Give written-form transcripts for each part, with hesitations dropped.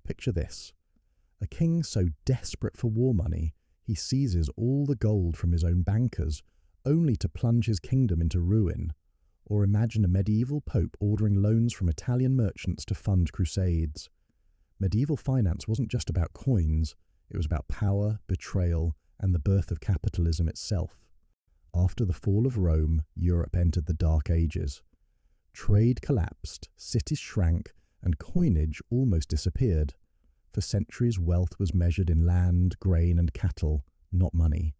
Picture this: a king so desperate for war money, he seizes all the gold from his own bankers, only to plunge his kingdom into ruin. Or imagine a medieval pope ordering loans from Italian merchants to fund crusades. Medieval finance wasn't just about coins, it was about power, betrayal, and the birth of capitalism itself. After the fall of Rome, Europe entered the Dark Ages. Trade collapsed, cities shrank, and coinage almost disappeared. For centuries, wealth was measured in land, grain, and cattle, not money.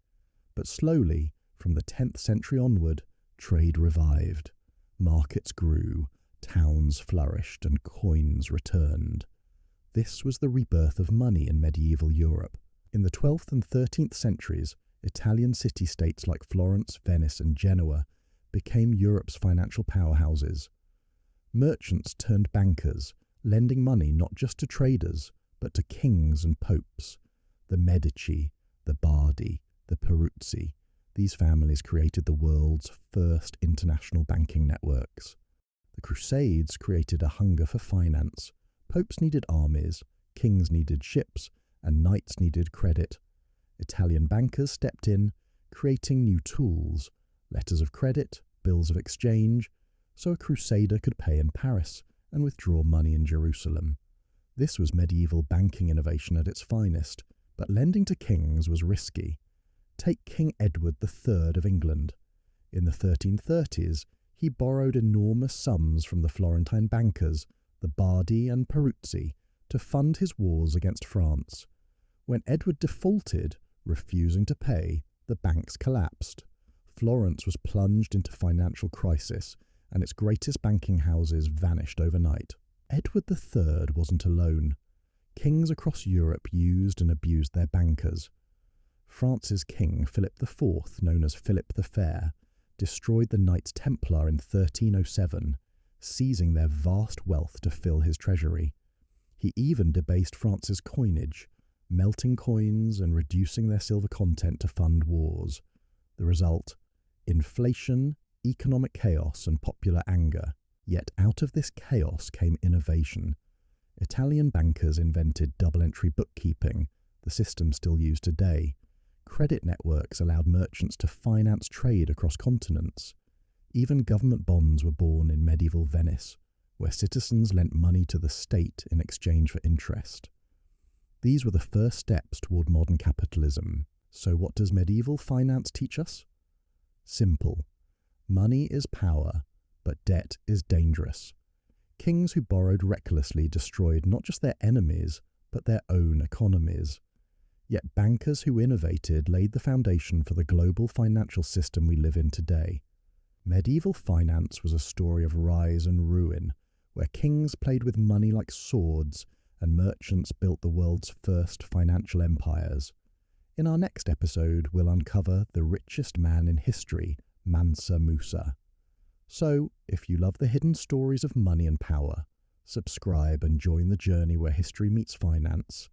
But slowly, from the 10th century onward, trade revived. Markets grew, towns flourished, and coins returned. This was the rebirth of money in medieval Europe. In the 12th and 13th centuries, Italian city-states like Florence, Venice, and Genoa became Europe's financial powerhouses. Merchants turned bankers, lending money not just to traders, but to kings and popes. The Medici, the Bardi, the Peruzzi. These families created the world's first international banking networks. The Crusades created a hunger for finance. Popes needed armies, kings needed ships, and knights needed credit. Italian bankers stepped in, creating new tools, letters of credit, bills of exchange, so a crusader could pay in Paris and withdraw money in Jerusalem. This was medieval banking innovation at its finest, but lending to kings was risky. Take King Edward III of England. In the 1330s, he borrowed enormous sums from the Florentine bankers, the Bardi and Peruzzi, to fund his wars against France. When Edward defaulted, refusing to pay, the banks collapsed. Florence was plunged into financial crisis, and its greatest banking houses vanished overnight. Edward III wasn't alone. Kings across Europe used and abused their bankers. France's king, Philip IV, known as Philip the Fair, destroyed the Knights Templar in 1307, seizing their vast wealth to fill his treasury. He even debased France's coinage, melting coins and reducing their silver content to fund wars. The result: inflation, economic chaos, and popular anger. Yet out of this chaos came innovation. Italian bankers invented double-entry bookkeeping, the system still used today. Credit networks allowed merchants to finance trade across continents. Even government bonds were born in medieval Venice, where citizens lent money to the state in exchange for interest. These were the first steps toward modern capitalism. So what does medieval finance teach us? Simple. Money is power, but debt is dangerous. Kings who borrowed recklessly destroyed not just their enemies, but their own economies. Yet bankers who innovated laid the foundation for the global financial system we live in today. Medieval finance was a story of rise and ruin, where kings played with money like swords and merchants built the world's first financial empires. In our next episode, we'll uncover the richest man in history, Mansa Musa. So, if you love the hidden stories of money and power, subscribe and join the journey where history meets finance.